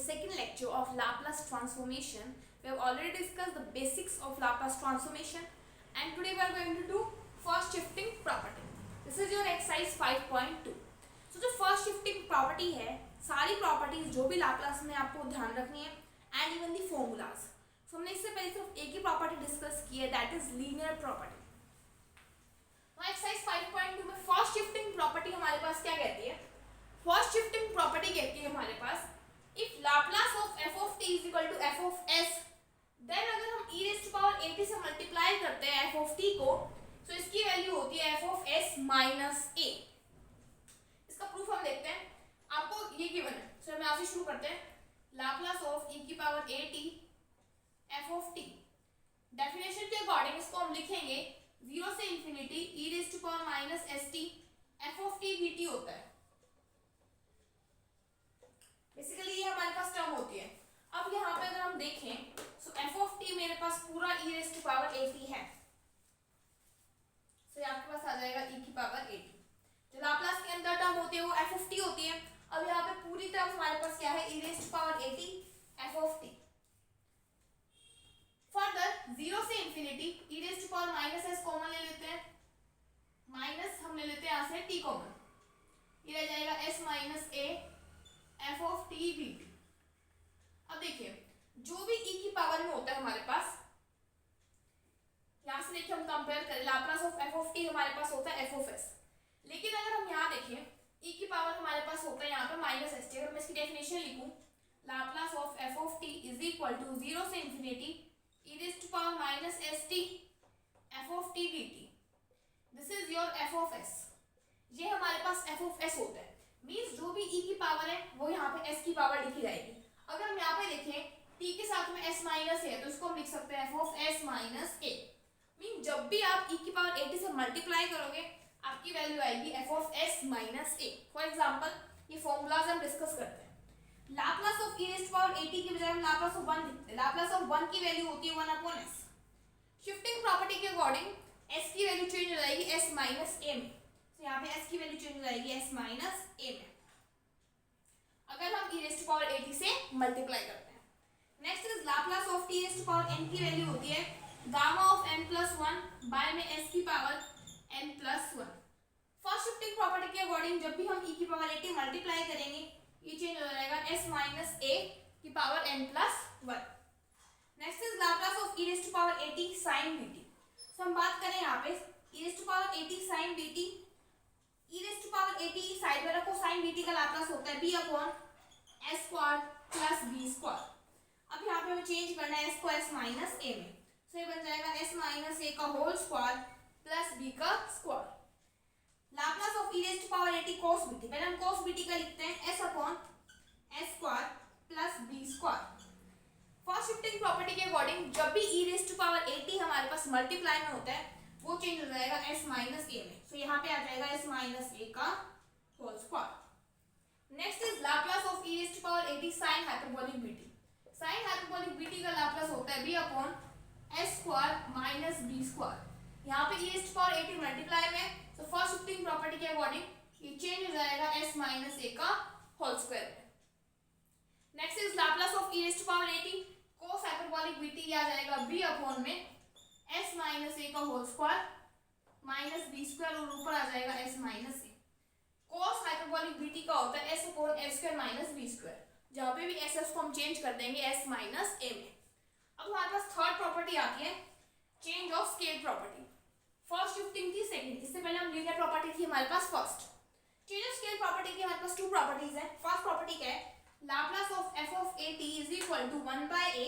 second lecture of Laplace transformation. We have already discussed the basics of Laplace transformation, and today we are going to do first shifting property. This is your exercise 5.2. So जो first shifting property है, सारी properties जो भी Laplace में आपको ध्यान रखनी है, and even the formulas. So हमने इससे पहले सिर्फ एक ही property discuss की है, that is linear property. तो exercise 5.2 में first shifting property हमारे पास क्या कहती है? फर्स्ट शिफ्टिंग प्रॉपर्टी कहती है हमारे पास if Laplace of f of t is equal to f of s, then अगर हम e raise to power a t से मल्टीप्लाई करते हैं एफ ऑफ टी को, तो इसकी वैल्यू होती है एफ ऑफ एस माइनस ए. इसका प्रूफ हम देखते हैं. आपको ये गिवन है, सो हम यहाँ से शुरू करते हैं. लाप्लास ऑफ ई की power a t f of t, definition के अकॉर्डिंग इसको हम लिखेंगे 0 से infinity e raise to power minus s t f of t v t होता है. बेसिकली ये हमारे पास टर्म होती है. अब यहाँ पे अगर हम देखें सो एफ ऑफ टी मेरे पास पूरा e raise to power a t है, सो so, आपके पास आ जाएगा ई की पावर ए टी. जो लाप्लास के अंदर टर्म होती है वो एफ ऑफ टी होती है. अब यहाँ पे पूरी टर्म हमारे पास क्या है, e raise to power a t f of t. Further 0 से infinity e raise to power minus s common ले लेते हैं, माइनस हम ले लेते हैं यहाँ से टी कॉमन, ये रह जाएगा s minus A f of t v T. अब देखिए जो भी ई की पावर में होता है हमारे पास, यहां से देखिए हम कंपेयर करें Laplace of f of T हमारे पास होता है एफ ऑफ एस, लेकिन अगर हम यहाँ देखें ई की पावर हमारे पास होता है यहाँ पे माइनस एस टी. अगर मैं इसकी डेफिनेशन लिखूं Laplace of f of t is equal to 0 से infinity e raise to power minus s t f of t v t. This is your f of s. ये हमारे पास F of S होता है, means जो भी ई की power है वो यहाँ पे एस की पावर लिखी जाएगी. अगर हम यहाँ पे देखें टी के साथ में एस माइनस है तो इसको हम लिख सकते हैं f of s minus a. Mean जब भी आप ई की पावर ए टी से मल्टीप्लाई करोगे आपकी वैल्यू आएगी f of s minus a. For example ये फॉर्मूलाज हम डिस्कस करते हैं. Laplace of e raise to power a t की बजाय हम लाप्लास ऑफ 1 लिखते हैं. लाप्लास ऑफ 1 की वैल्यू होती है 1 अपॉन एस. शिफ्टिंग प्रॉपर्टी के अकॉर्डिंग एस की वैल्यू चेंज हो जाएगी एस माइनस ए में. तो यहाँ पे एस की वैल्यू चेंज हो जाएगी एस माइनस ए में अगर हम e raise to power a t से मल्टीप्लाई करते हैं. Next is Laplace of t raise to power n की वैल्यू होती है gamma of n plus 1 by में एस की power n plus 1. First shifting property के अकॉर्डिंग जब भी हम ई की पावर ए टी मल्टीप्लाई करेंगे ये चेंज हो जाएगा एस माइनस ए की power n plus 1. Next is Laplace of e raise to power a t sine b t. तो हम बात करें यहाँ पे e raise to power a t sine b t. E raise to power a t side में रखो, sine b t का Laplace होता है b upon s square plus b square. अब यहाँ पे हमें चेंज करना है एस को एस माइनस ए में, तो ये बन जाएगा एस माइनस ए का होल स्क्वायर प्लस बी का square. Laplace of e raise to power a t cos b t, पहले हम कॉस बी टी का लिखते हैं s upon s square plus b square. First shifting property के according जब भी e raise to power a t हमारे पास मल्टीप्लाई में होता है वो चेंज हो जाएगा एस माइनस ए में, सो यहाँ पे आ जाएगा एस माइनस ए का whole square. Next is Laplace of e raise to power a t sine hyperbolic b t. Sine hyperbolic b t का लाप्लास होता है b upon s square minus b square. यहाँ पे e raise to power a t multiply में, तो first shifting property के according ये change हो जाएगा एस माइनस ए का होल स्क्वायर में. Next is Laplace of e raise to power a t cos hyperbolic b t आ जाएगा बी अपॉन में एस माइनस ए का whole square minus b square और ऊपर आ जाएगा s minus a. Cos hyperbolic b t का होता है s upon a square minus b square. जहाँ पे भी एस एस को हम चेंज कर देंगे एस माइनस ए में. अब हमारे पास थर्ड प्रॉपर्टी आती है change of scale property. First shifting थी सेकंड, इससे पहले हम लीनियर प्रॉपर्टी थी हमारे पास first. Change of scale property की हमारे पास 2 प्रॉपर्टीज है. फर्स्ट प्रॉपर्टी क्या है, Laplace of f of a t is equal to 1 by a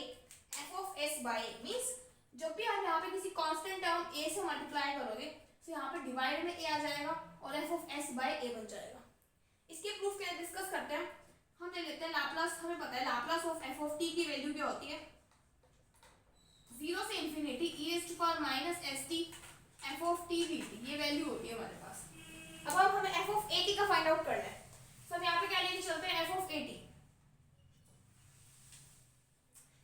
f of s by a. Means जब भी आप यहाँ पे किसी कांस्टेंट टर्म a से मल्टीप्लाई करोगे तो यहाँ पे डिवाइड में a आ जाएगा और f of s by a बन जाएगा. इसके प्रूफ क्या डिस्कस करते हैं. हम ले लेते हैं लाप्लास. हमें पता है Laplace of f of t की वैल्यू क्या होती है 0 से infinity e raise to power minus s t f of t v t. ये वैल्यू होती है हमारे पास. अब हमें f ऑफ a t का फाइंड आउट करना है, तो हम यहाँ पे क्या लेके चलते हैं f of a t.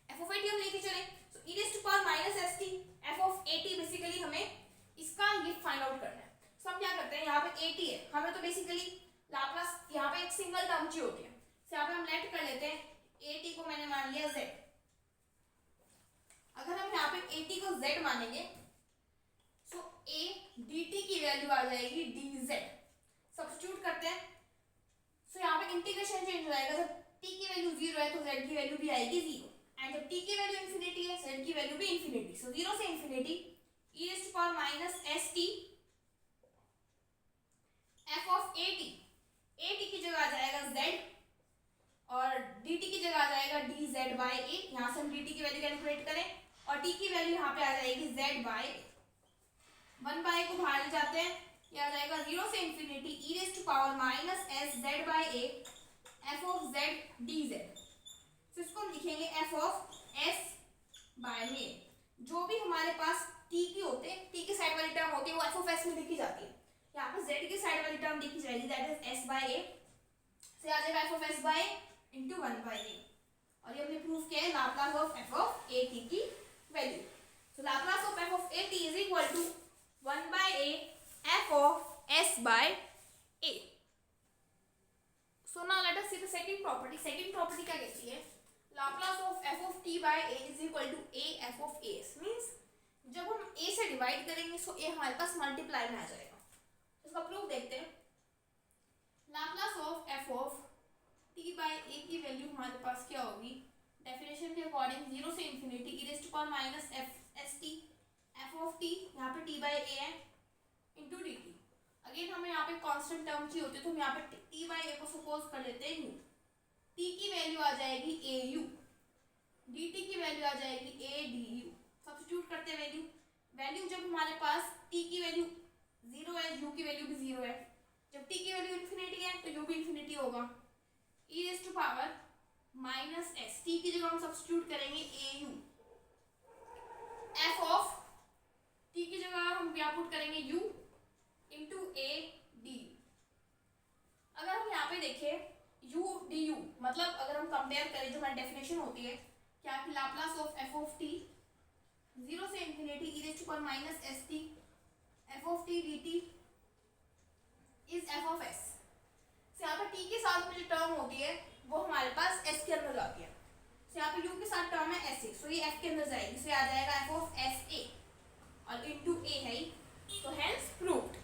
f of a t हम लेके चले तो e raise to power minus s t f of a t. Basically हमें इसका ये फाइंड आउट करना है. तो हम क्या करते हैं, यहाँ पे ए टी है, हमें तो बेसिकली लाप्लास यहाँ पे एक सिंगल टर्म चाहिए होती है, तो यहाँ पे हम लेट कर लेते हैं ए टी को मैंने मान लिया z। अगर हम यहाँ पे ए टी को z मानेंगे सो ए डी टी की वैल्यू आ जाएगी डी जेड। सब्स्टिट्यूट करते हैं सो यहाँ पे इंटीग्रेशन चेंज हो जाएगा। जब t की वैल्यू 0 है तो z की वैल्यू भी आएगी 0, एंड जब t की वैल्यू इंफिनिटी है z की वैल्यू भी इंफिनिटी। सो 0 से infinity e raise to power minus s t f of a t की जगह आ जाएगा z और dt की जगह आ जाएगा डी जेड बाई ए। यहाँ से हम dt की वैल्यू कैलकुलेट करें और t की वैल्यू यहाँ पे आ जाएगी z बाई ए। 1 बाई को बाहर ले जाते हैं, ये आ जाएगा 0 से infinity e raise to power minus s z by a f of z d z. तो इसको हम लिखेंगे एफ ऑफ एस बाय में। जो भी हमारे पास t की होते हैं, t की साइड वाली टर्म होती है वो एफ ऑफ एस में लिखी जाती है। यहाँ पे z की साइड वाली टर्म लिखी जाएगी that is s by a से आ जाएगा f of s by into 1 by a। और ये हमने प्रूव किया है Laplace of f of a t की value. So Laplace of f of a t is equal to 1 by a f of s by a। So now let us see the second property. Second property क्या कहती है? Laplace of f of t by a is equal to a f of a s. Means जब हम a से divide करेंगे सो a हमारे पास multiply में आ जाएगा। इसका प्रूफ देखते हैं। Laplace of f of t by a की वैल्यू हमारे पास क्या होगी? डेफिनेशन के अकॉर्डिंग 0 से infinity e raise to power minus f s t f of t, यहाँ पे टी बाय ए है, इंटू डी टी। अगेन हमें यहाँ पे कांस्टेंट टर्म की होती है तो हम यहाँ पे टी बाय ए को सपोज कर लेते हैं यू। टी की वैल्यू आ जाएगी ए यू, डी टी की वैल्यू आ जाएगी ए डी यू। सब्स्टिट्यूट करते हैं वैल्यू जब हमारे पास टी की वैल्यू 0 है, यू की वैल्यू भी 0 है। जब t की वैल्यू इंफिनिटी है तो u भी इंफिनिटी होगा। e raise to power minus s, t की जगह हम सब्स्टिट्यूट करेंगे a u. F of t की जगह हम क्या पुट करेंगे u इंटू ए डी। अगर हम यहाँ पे देखें u डी यू, मतलब अगर हम कंपेयर करें जो हमारी डेफिनेशन होती है क्या कि Laplace of f of t 0 से infinity e raise to power minus s t f of t d t is f of s. यहाँ पे t के साथ में जो टर्म होती है वो हमारे पास s के अंदर जाती है। यहाँ पे u के साथ टर्म है s a, सो ये f के अंदर जाएगी, इसलिए आ जाएगा f ऑफ s a और इनटू a है ही, तो हेंस प्रूव्ड।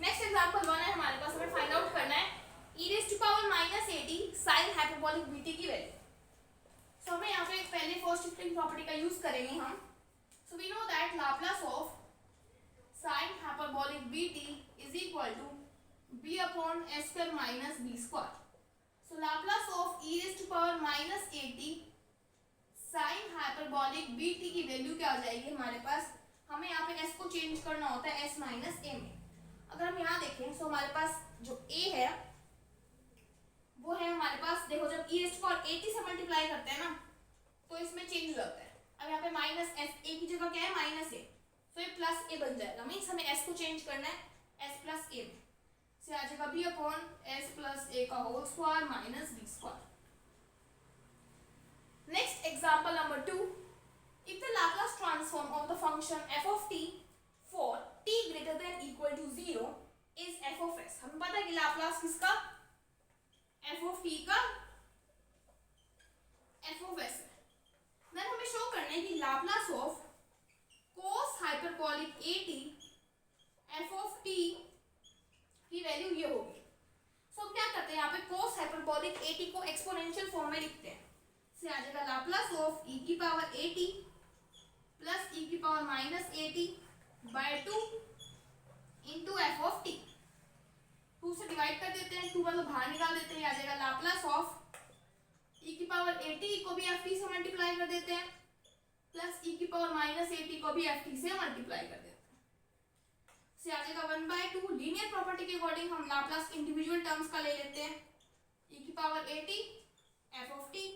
नेक्स्ट एग्जांपल 1 है हमारे पास, हमें फाइंड आउट करना है e raise to power minus a t sine hyperbolic bt की वैल्यू। सो हमें यहाँ पे पहले फर्स्ट शिफ्टिंग प्रॉपर्टी का यूज करेंगे हम। So we know that Laplace of sin hyperbolic bt is equal to b upon s square minus b square. So Laplace of e raised to power minus at sin hyperbolic bt की value क्या आ जाएगी हमारे पास? हमें यहाँ पे s को change करना होता है s माइनस a में। अगर हम यहाँ देखें तो हमारे पास जो a है वो है हमारे पास, देखो जब e raised to power at से मल्टीप्लाई करते हैं ना तो इसमें चेंज हो जाता है। अब यहाँ पे माइनस s, a की जगह क्या है माइनस a, तो ये प्लस ए बन जाएगा। मीन्स हमें s को चेंज करना है s प्लस ए में, से आ जाएगा b upon s plus a का whole square minus b square. Next example number 2, if the Laplace transform of the function f of t for t greater than equal to 0 is f of s। हमें पता है कि Laplace किसका? f of t का f of s है। Then हमें show करना है कि Laplace of cos hyperbolic at f of t की वैल्यू ये होगी। सो हम क्या करते हैं यहाँ पे cos hyperbolic at को एक्सपोनेंशियल फॉर्म में लिखते हैं। से आ जाएगा लाप्लास ऑफ e की पावर at प्लस e की power minus at by 2 into f of t. 2 से डिवाइड कर देते हैं, 2 मतलब बाहर निकाल देते हैं, आ जाएगा लाप्लास ऑफ e की पावर at को भी ft से मल्टीप्लाई कर देते हैं प्लस e की पावर माइनस at को भी ft से मल्टीप्लाई कर देते हैं, से आ जाएगा 1/2। लीनियर प्रॉपर्टी के अकॉर्डिंग हम लाप्लास इंडिविजुअल टर्म्स का ले लेते हैं, e की power at f of t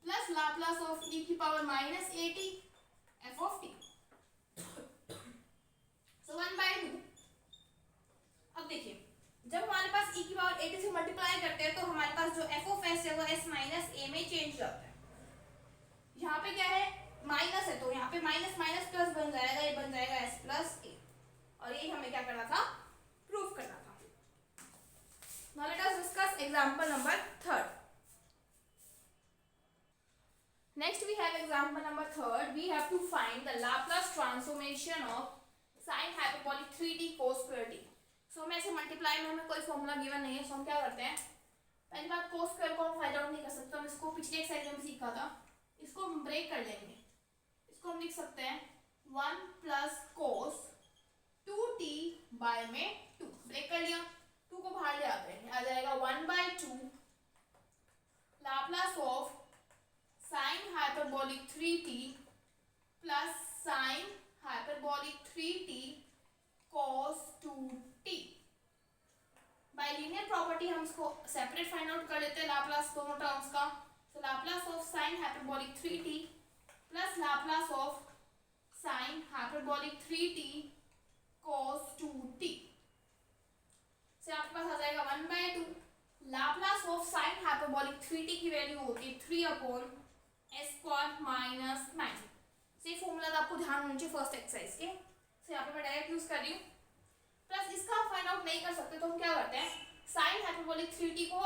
plus Laplace of e की power minus at f of t। सो 1/2। अब देखिए जब हमारे पास e की पावर at से मल्टीप्लाई करते हैं तो हमारे पास जो f of s है वो s माइनस a में चेंज हो जाता है। यहाँ पे क्या है माइनस है तो यहाँ पे माइनस माइनस प्लस बन जाएगा, ये बन जाएगा s प्लस a, और यही हमें क्या करना था? प्रूफ करना था। Now let us discuss example number 3. Next we have example number third. We have to find the Laplace transformation of sin hyperbolic 3t cos square t. So हमें ऐसे मल्टीप्लाई में हमें कोई फॉर्मूला गिवन नहीं है, सो हम क्या करते हैं, पहली बात cos स्क्वायर को हम फाइंड आउट नहीं कर सकते, हम इसको पिछले एक्सरसाइज में सीखा था, इसको हम ब्रेक कर लेंगे। इसको हम लिख सकते हैं 1 प्लस cos 2t बाय में 2, ब्रेक कर लिया, 2 को बाहर ले आते हैं, आ जाएगा 1/2 Laplace of sin hyperbolic 3t plus sin hyperbolic 3t cos 2t। By linear property हम इसको सेपरेट फाइंड आउट कर लेते हैं लाप्लास दोनों टर्म्स का। So Laplace of sin hyperbolic 3t plus Laplace of sin hyperbolic 3t cos 2t से आपके पास आ जाएगा 1/2 Laplace of sin hyperbolic 3t की वैल्यू होती है 3/s² माइनस 9। से फॉर्मूला आपको ध्यान होना चाहिए फर्स्ट एक्सरसाइज के, से यहाँ पे मैं डायरेक्ट यूज कर रही हूँ। प्लस इसका हम फाइंड आउट नहीं कर सकते तो हम क्या करते हैं, sin hyperbolic 3t को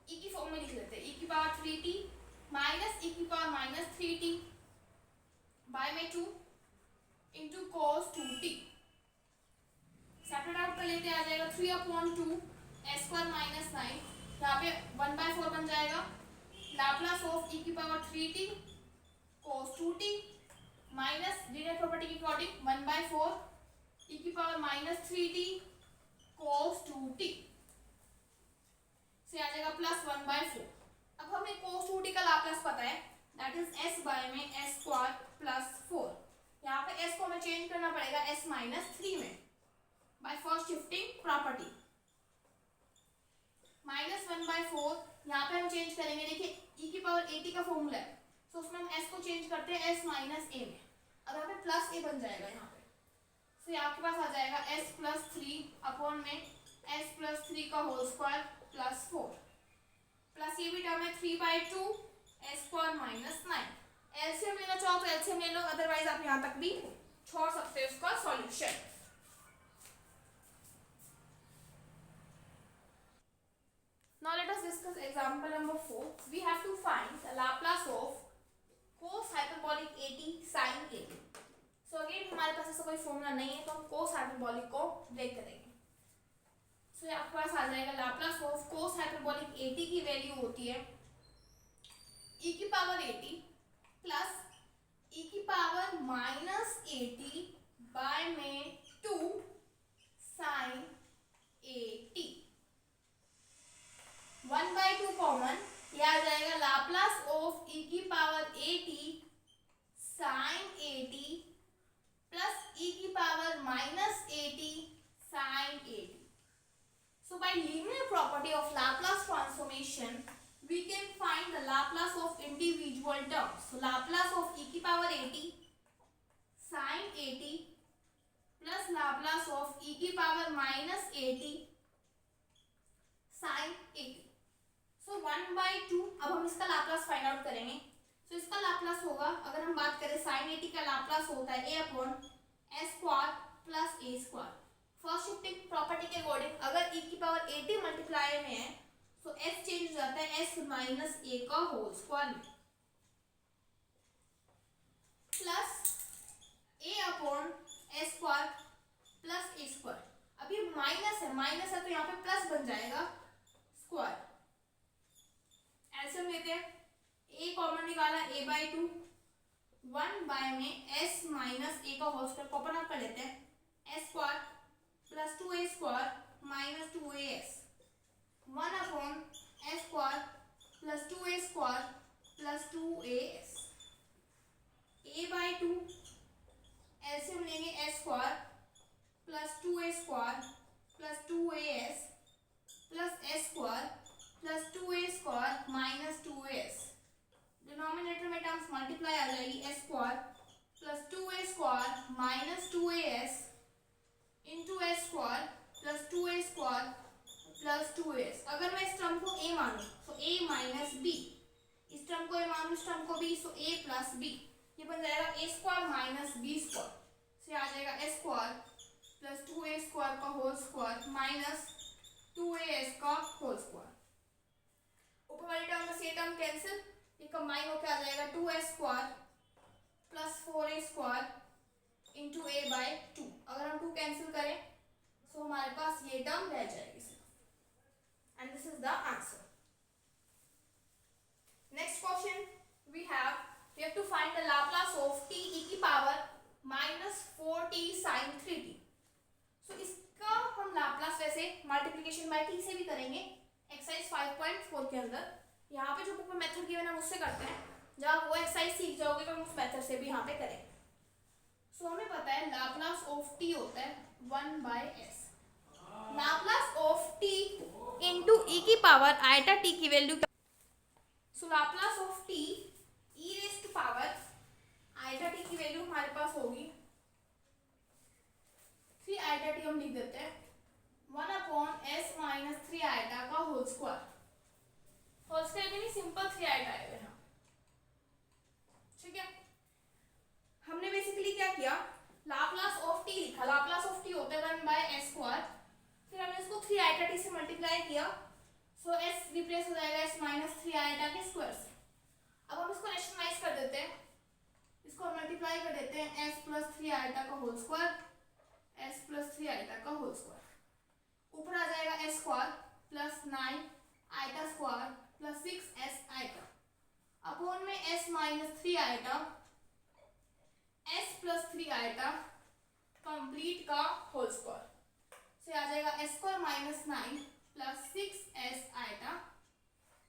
e की फॉर्म में लिख लेते हैं, e की पावर 3t माइनस e की पावर माइनस 3t बाय में 2 into cos 2t। Separate out कर लेते हैं, आ जाएगा 3/2 s² माइनस 9, यहाँ पे 1/4 बन जाएगा लाप्लास ऑफ e की power 3t cos 2t minus linear property के अकॉर्डिंग 1/4 e की power minus 3t cos 2t से आ जाएगा प्लस 1/4। अब हमें cos 2t का लाप्लास पता है, दैट इज s बाय में s² प्लस 4। यहाँ पे s को हमें चेंज करना पड़ेगा s माइनस 3 में bye first shifting property. Minus 1/4 यहाँ पे हम चेंज करेंगे, देखिए e की पावर 80 का फॉर्मूला है, तो उसमें हम s को चेंज करते हैं s माइनस a में, अब यहाँ पे प्लस a बन जाएगा यहाँ पे, तो आपके पास आ जाएगा s प्लस 3 अपॉन में s प्लस 3 का होल स्क्वायर प्लस 4, प्लस ये भी टर्म है 3/2 s² माइनस 9। एलसीएम लेना चाहो तो एलसीएम ले लो, अदरवाइज आप यहाँ तक भी छोड़ सकते हो उसका solution. Now let us discuss example number 4. We have to find the Laplace of cos hyperbolic 80 sin 80. So again हमारे पास ऐसा कोई फॉर्मूला नहीं है, तो हम cos hyperbolic को ब्रेक करेंगे। So आपके पास आ जाएगा Laplace of cos hyperbolic 80 की वैल्यू होती है e की पावर 80 प्लस e की पावर माइनस 80 बाय में 2 sin 80। 1/2 कॉमन, यह आ जाएगा लाप्लास ऑफ e की पावर 80 sin 80 प्लस e की power minus 80 sin 80। So by linear property of Laplace transformation, we can find the Laplace of individual terms. So Laplace of e की power 80 sin 80 plus Laplace of e की power minus 80 sin 80। So 1/2, अब हम इसका Laplace find out करेंगे। So इसका Laplace होगा, अगर हम बात करें sin 80 का लाप्लास होता है a/s² plus a²। First shifting property के अकॉर्डिंग अगर e की पावर 80 मल्टीप्लाई में है तो s चेंज हो जाता है s माइनस a का होल स्क्वायर में, प्लस a/s² प्लस a²। अब ये माइनस है तो यहाँ पे प्लस बन जाएगा स्क्वायर। एलसीएम लेते हैं, a कॉमन निकाला a/2, 1 बाय में s माइनस a का होल स्क्वायर को ओपन अप कर लेते हैं, s² plus 2a² minus 2as, 1/s² plus 2a² plus 2as, a/2 LCM लेंगे s² plus 2a² plus 2as plus s² plus 2a² minus 2as, denominator में terms multiply आ जाएगी s² plus 2a² minus 2as into s² plus 2a² plus 2as। अगर मैं इस term को a मानूं तो a minus b, इस टर्म को a मानूं इस टर्म को b, so a plus b, ये बन जाएगा a² माइनस b², से आ जाएगा s² प्लस 2a² का होल स्क्वायर माइनस 2as का होल स्क्वायर। ऊपर वाली टर्म में से टर्म कैंसिल, ये कंबाइन होकर आ जाएगा 2a² plus 4a² into a by 2। अगर हम 2 कैंसिल करें तो हमारे पास ये टर्म रह जाएगी सिर्फ। And this is the answer. Next question we have to find the Laplace of t e की पावर -4t sin 3t। सो इसका हम लाप्लास वैसे मल्टीप्लिकेशन बाय t से भी करेंगे एक्सरसाइज 5.4 के अंदर। यहाँ पे जो बुक में मेथड गिवन है उससे करते हैं, जब आप वो एक्सरसाइज सीख जाओगे तो हम उस मेथड से भी यहाँ पे करेंगे। सो हमें पता है लाप्लास ऑफ t होता है 1/s। Laplace of t into e की पावर आइटा t की value, so Laplace of t e raise to power iota t की वैल्यू हमारे पास होगी 3 आइटा t, हम लिख देते हैं 1/s माइनस 3 आइटा का होल स्क्वायर। होल स्क्वायर भी नहीं, सिंपल 3 आइटा आएगा यहाँ। ठीक है, हमने बेसिकली क्या किया, लाप्लास ऑफ t लिखा। लाप्लास ऑफ t होता है 1/s², फिर हमने इसको 3 आइटा t से मल्टीप्लाई किया, सो s रिप्लेस हो जाएगा s माइनस 3 आइटा के स्क्वायर से। अब हम इसको रैशनलाइज कर देते हैं, इसको मल्टीप्लाई कर देते हैं s प्लस 3 आइटा का whole square, s plus 3 iota का होल स्क्वायर। ऊपर आ जाएगा s² plus 9 iota square plus 6s iota upon में s minus 3 iota s plus 3 iota complete का होल स्क्वायर से आ जाएगा s² minus 9 plus 6s iota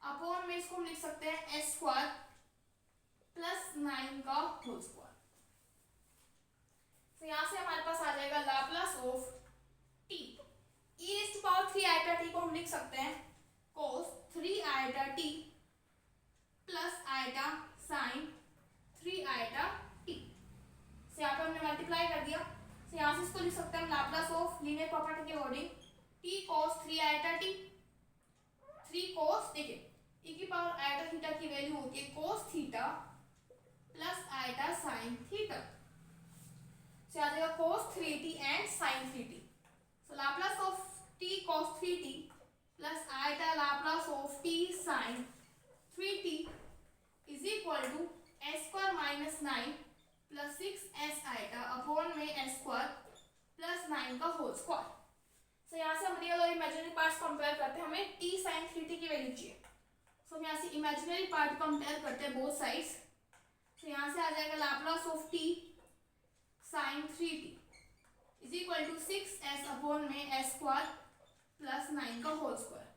upon में इसको हम लिख सकते हैं s² प्लस 9 का होल स्क्वायर। तो यहाँ से हमारे पास आ जाएगा Laplace of t e raise to power 3 iota t को हम लिख सकते हैं cos 3 iota t plus iota sine 3 iota t से यहाँ पे हमने मल्टीप्लाई कर दिया। तो यहाँ से इसको लिख सकते हैं हम लाप्लास ऑफ लीनियर प्रॉपर्टी के according t cos 3 iota t, 3 cos, देखिए e की पावर आइटा थीटा की वैल्यू होती है cos theta plus iota sine theta, से आ जाएगा cos 3t and sin 3t। So Laplace of t cos 3t plus iota Laplace of t sin 3t is equal to s² minus 9 plus 6s iota upon में s² plus 9 का whole square. सो यहाँ से हम real और imaginary parts compare करते हैं, हमें t sin 3t की वैल्यू चाहिए। सो हम यहाँ से इमेजिनरी पार्ट कंपेयर करते हैं बोथ साइड्स। तो यहाँ से आ जाएगा Laplace of t sin 3t is equal to 6s upon में s² प्लस 9 का होल स्क्वायर।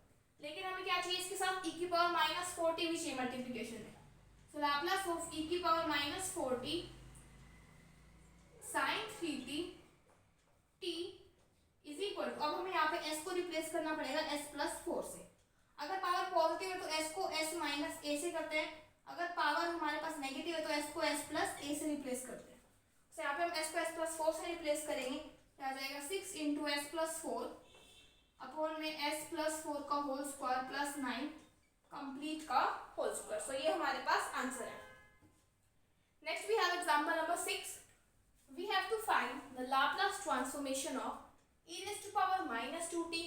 लेकिन हमें क्या चाहिए, इसके साथ e की पावर माइनस 4t भी चाहिए मल्टीप्लिकेशन में। सो लाप्लास ऑफ e की power minus 4t sin 3t t is equal to, अब हमें यहाँ पे s को रिप्लेस करना पड़ेगा s प्लस 4 से। अगर पावर पॉजिटिव है तो s को s माइनस a से करते हैं, अगर पावर हमारे पास नेगेटिव है तो s को s प्लस a से रिप्लेस करते हैं। तो यहाँ पे हम s को s प्लस 4 से रिप्लेस करेंगे, तो आ जाएगा 6 इंटू s प्लस 4 अपॉन में s प्लस 4 का होल स्क्वायर प्लस 9 कंप्लीट का होल स्क्वायर। सो ये हमारे पास आंसर है। Next we have example number 6। We have to find the Laplace transformation of e raise to power minus 2t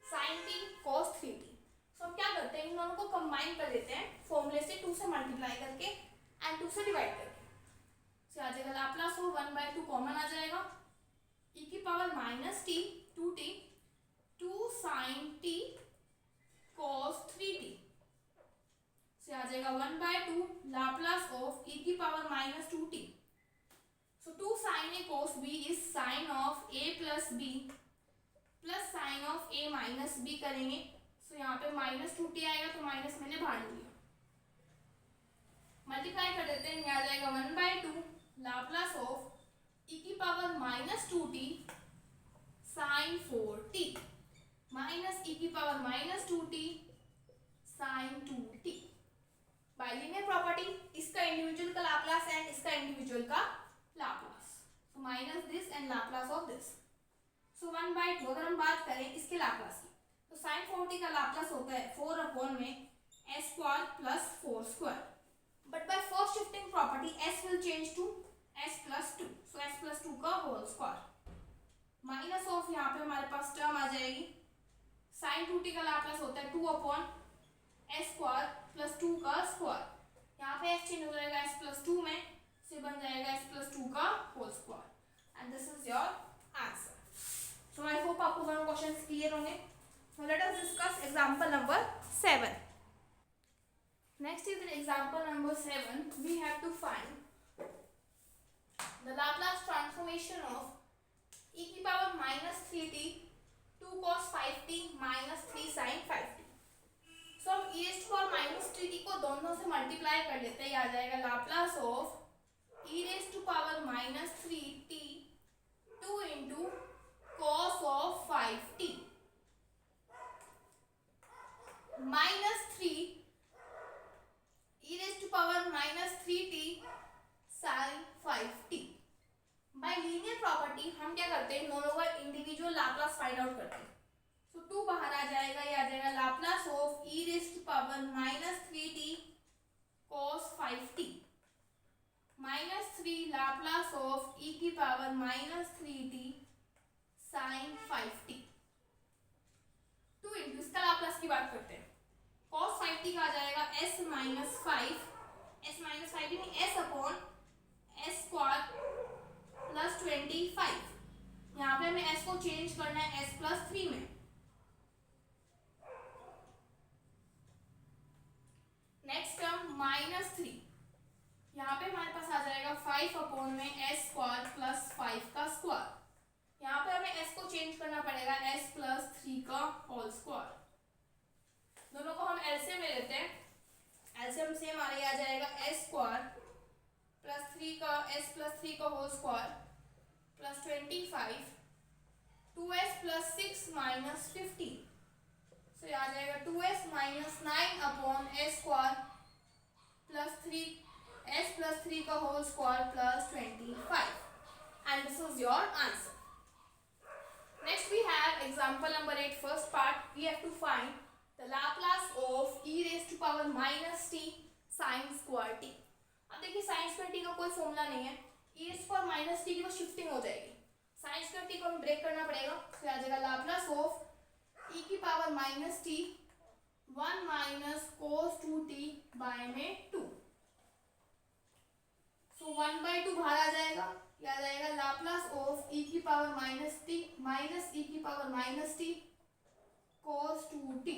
sin t cos 3t। So हम क्या करते हैं, इन दोनों को कंबाइन कर देते हैं फॉर्मूले से 2 से मल्टीप्लाई करके एंड 2 से डिवाइड करके। सो आ जाएगा लाप्लास ऑफ 1/2 कॉमन आ जाएगा, e की power minus t 2t 2 sin t cos 3t से आ जाएगा 1/2 लाप्लास ऑफ e की power minus 2t। So 2 sin a cos b is sine of a plus b plus sign of a minus b करेंगे। सो यहाँ पे minus 2t आएगा तो minus मैंने बाहर लिया, मल्टीप्लाई कर देते हैं, यहाँ आ जाएगा 1/2 लाप्लास ऑफ e की power minus 2t sine 4t minus e की power minus 2t sine 2t। By linear property इसका इंडिविजुअल का लाप्लास एंड इसका इंडिविजुअल का Laplace, so minus this and Laplace of this. So 1/2 अगर हम बात करें इसके लाप्लास की, तो साइन 4t का लाप्लास होता है 4 अपॉन में s² plus 4 square, but by first shifting property s will change to s plus 2, so s plus 2 का होल स्क्वायर माइनस ऑफ, यहाँ पे हमारे पास टर्म आ जाएगी साइन 2t का लाप्लास होता है 2 अपॉन s² प्लस 2 का स्क्वायर, यहाँ पे s चेंज हो जाएगा s प्लस 2 में, से बन जाएगा s प्लस 2 का whole square and this is your answer. So I hope आपको दोनों क्वेश्चंस क्लियर होंगे। So let us discuss example number 7। Next is in example number 7, we have to find the Laplace transformation of e की power minus 3t 2 cos 5t minus 3 sin 5t। So हम e raised to power minus 3t को दोनों से multiply कर लेते हैं, आ जाएगा Laplace of e raised to power minus 3t 2 into cos of 5t minus 3 e raised to power minus 3t sin 5t। Bye linear property हम क्या करते हैं, दोनों का इंडिविजुअल लाप्लास फाइंड आउट करते हैं। सो 2 बाहर आ जाएगा, ये आ जाएगा Laplace of e raised to power minus 3t cos 5t minus 3 Laplace of e की power minus 3t sin 5t। 2 into इसका लाप्लास की बात करते हैं, cos 5t का आ जाएगा s माइनस 5 यानी s upon s square plus 25। यहाँ पे हमें s को चेंज करना है s प्लस 3 में। नेक्स्ट टर्म माइनस 3, यहाँ पे हमारे पास आ जाएगा 5 अपॉन में s स्क्वायर प्लस 5 का स्क्वायर। यहाँ पे हमें s को चेंज करना पड़ेगा s प्लस 3 का होल स्क्वायर। दोनों को हम एलसीएम ले लेते हैं, एलसीएम सेम आ जाएगा s स्क्वायर प्लस 3 का s प्लस 3 का whole square plus 25 2s plus 6 minus 15। So आ जाएगा 2s minus 9 upon s square plus 3 s plus 3 का whole square plus 25 and this is your answer. Next we have example number 8 first part, we have to find the Laplace of e raised to power minus t sin square t। अब देखिए sin square t का कोई formula नहीं है, e raised to power minus t की तो shifting हो जाएगी, sin square t को हमें ब्रेक करना पड़ेगा। तो आ जाएगा Laplace of e की power minus t 1 minus cos 2t by में 2। सो 1/2 बाहर आ जाएगा, ये आ जाएगा Laplace of e की power minus t minus e की power minus t cos 2t।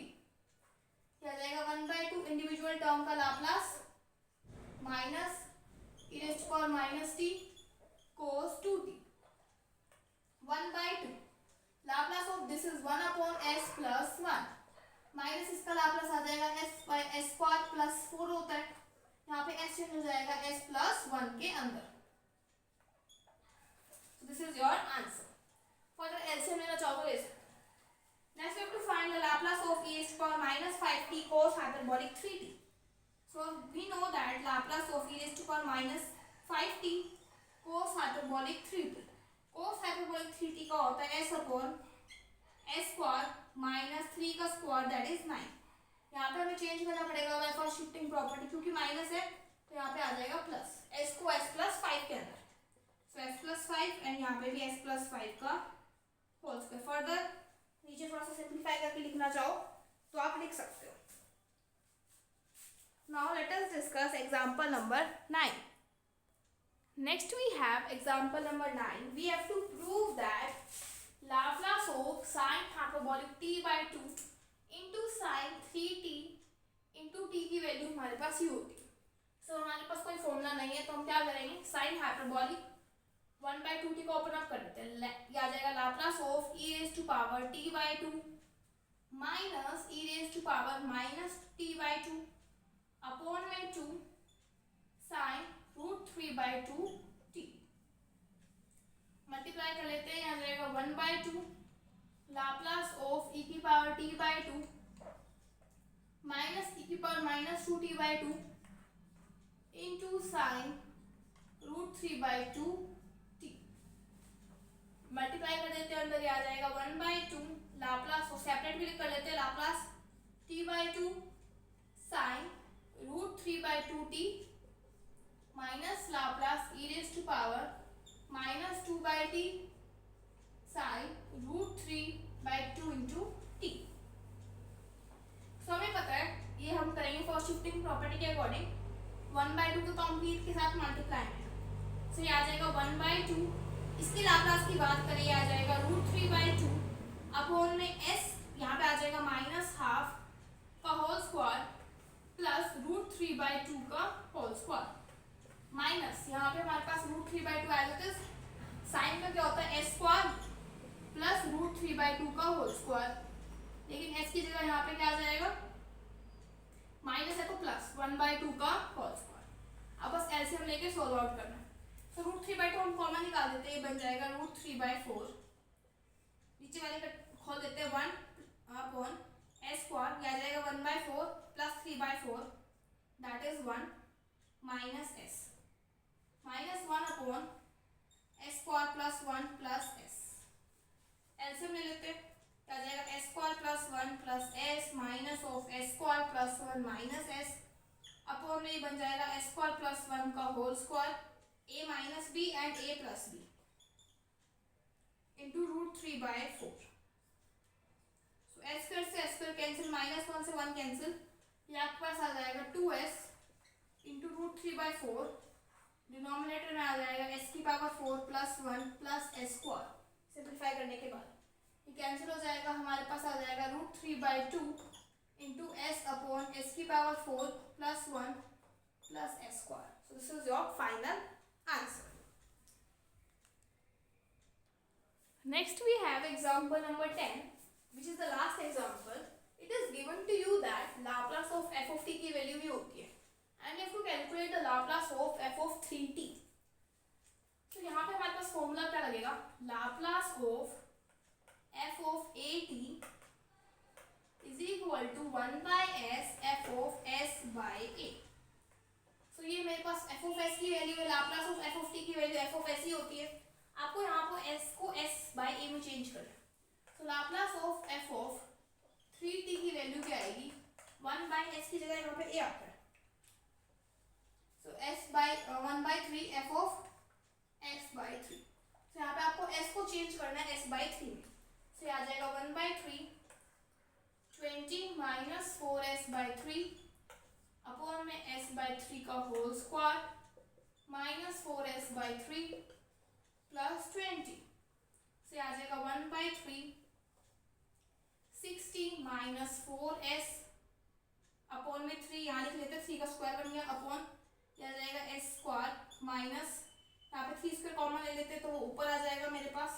क्या जाएगा 1/2 इंडिविजुअल टर्म का Laplace minus e raised to power minus t cos 2t 1/2 Laplace of this is 1 upon s plus 1 minus इसका Laplace आ जाएगा s by s square plus 4 होता है, यहाँ पे s चेंज हो जाएगा s प्लस 1 के अंदर। This is your answer. Further LCM लेना चाहो तो ले सकते। Next we have to find the Laplace of e raised to power minus 5t cos hyperbolic 3t। So we know that Laplace of e raised to power minus 5t cos hyperbolic 3t। cos hyperbolic 3t का होता है s upon s square minus 3 का square that is 9। यहाँ पे हमें change करना पड़ेगा bye first shifting property, क्योंकि माइनस है तो यहाँ पे आ जाएगा प्लस, s को s प्लस 5 के अंदर। सो s प्लस 5 एंड यहाँ पे भी s प्लस 5 का होल स्क्वायर। फर्दर नीचे थोड़ा सा सिंपलीफाई करके लिखना चाहो तो आप लिख सकते हो। Now let us discuss example number 9। Next we have example number 9, we have to prove that Laplace of sin hyperbolic t by 2 into sin 3t into t की वैल्यू हमारे पास ही होती है। सो हमारे पास कोई फॉर्मूला नहीं है तो हम क्या करेंगे, sin hyperbolic 1/2t को ओपन अप कर देते हैं, ये आ जाएगा Laplace of e raised to power t by 2 minus e raised to power minus t by 2 upon में 2 sin root 3/2 t। मल्टीप्लाई कर लेते हैं, यहाँ जाएगा 1/2 Laplace of e की power t by 2 minus e की power minus 2t by 2 into sin root 3/2 multiply कर देते हैं, अंदर आ जाएगा 1/2 लाप्लास, सेपरेट भी कर लेते हैं, Laplace t/2 sin root 3/2t minus Laplace e raised to power minus 2/t sin root 3/2 into t। सो हमें पता है ये हम करेंगे फॉर शिफ्टिंग प्रॉपर्टी के अकॉर्डिंग 1/2 को कॉम्प्लीट के साथ मल्टीप्लाई में, सो ये आ जाएगा 1/2। इसके लाप्लास की बात करें, आ जाएगा √3/2 अपॉन में s, यहाँ पे आ जाएगा -½ का होल स्क्वायर प्लस √3/2 का होल स्क्वायर माइनस, यहाँ पे हमारे पास √3/2 एज इट इज, साइन का क्या होता है s² प्लस √3/2 का होल स्क्वायर, लेकिन s की जगह यहाँ पे क्या आ जाएगा, माइनस है तो प्लस 1/2 का होल स्क्वायर। अब बस एलसीएम लेके सोल्व आउट करना है। तो √3/2 हम कॉमन निकाल देते हैं, ये बन जाएगा √3/4, नीचे वाले का खोल देते हैं 1 अपॉन s², ये आ जाएगा 1/4 plus 3/4 that is 1 minus s, -1 upon s² plus 1 plus s, LCM ले लेते हैं, क्या जाएगा s² plus 1 plus s minus of s² plus 1 minus s upon में बन जाएगा s² प्लस 1 का whole square a minus b and a plus b into √3/4। So s² से s² कैंसिल, -1 से 1 कैंसिल, ये आपके पास आ जाएगा 2s इंटू √3/4, डिनोमिनेटर में आ जाएगा s की पावर 4 प्लस 1 प्लस s², सिंप्लीफाई करने के बाद ये कैंसिल हो जाएगा, हमारे पास आ जाएगा √3/2 इंटू s अपॉन s की पावर 4 प्लस 1 प्लस s²। So this is your final answer. Next we have example number 10 which is the last example. It is given to you that Laplace of f of t की value भी होती है and you have to calculate the Laplace of f of 3t. तो यहाँ पे हमारे पास formula क्या लगेगा, Laplace of f of a t is equal to 1/s f of s by a. So ये मेरे पास f of s की value है, Laplace of f of t की वैल्यू f of s ही होती है, आपको यहाँ पर s को s by a में चेंज करना है। तो Laplace of f of 3t की वैल्यू क्या आएगी, 1/s की जगह यहाँ पे a आता है, सो s/1/3 f of s/3। तो यहाँ पे आपको s को चेंज करना है s/3 में, तो आ जाएगा 1/3 20 माइनस 4s/3 अपॉन में s/3 का whole square minus 4s/3 plus 20 से आ जाएगा 1/3 60 माइनस 4s अपॉन में 3, यहाँ लिख लेते हैं, 3 का स्क्वायर बन गया अपॉन, यह आ जाएगा s² माइनस, यहाँ पे 3² कॉमन ले लेते हैं तो वो ऊपर आ जाएगा मेरे पास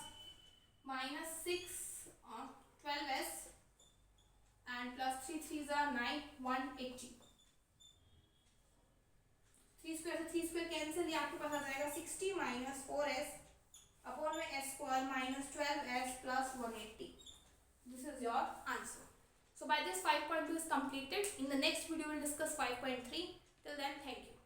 -6 12s and plus 3 3s are 9 180, 3² से 3² कैंसिल, ये आपके पास आ जाएगा 60 माइनस 4s अपॉन में s² minus 12s plus 180. This is your answer. So by this 5.2 is completed. In the next video we will discuss 5.3. Till then, thank you.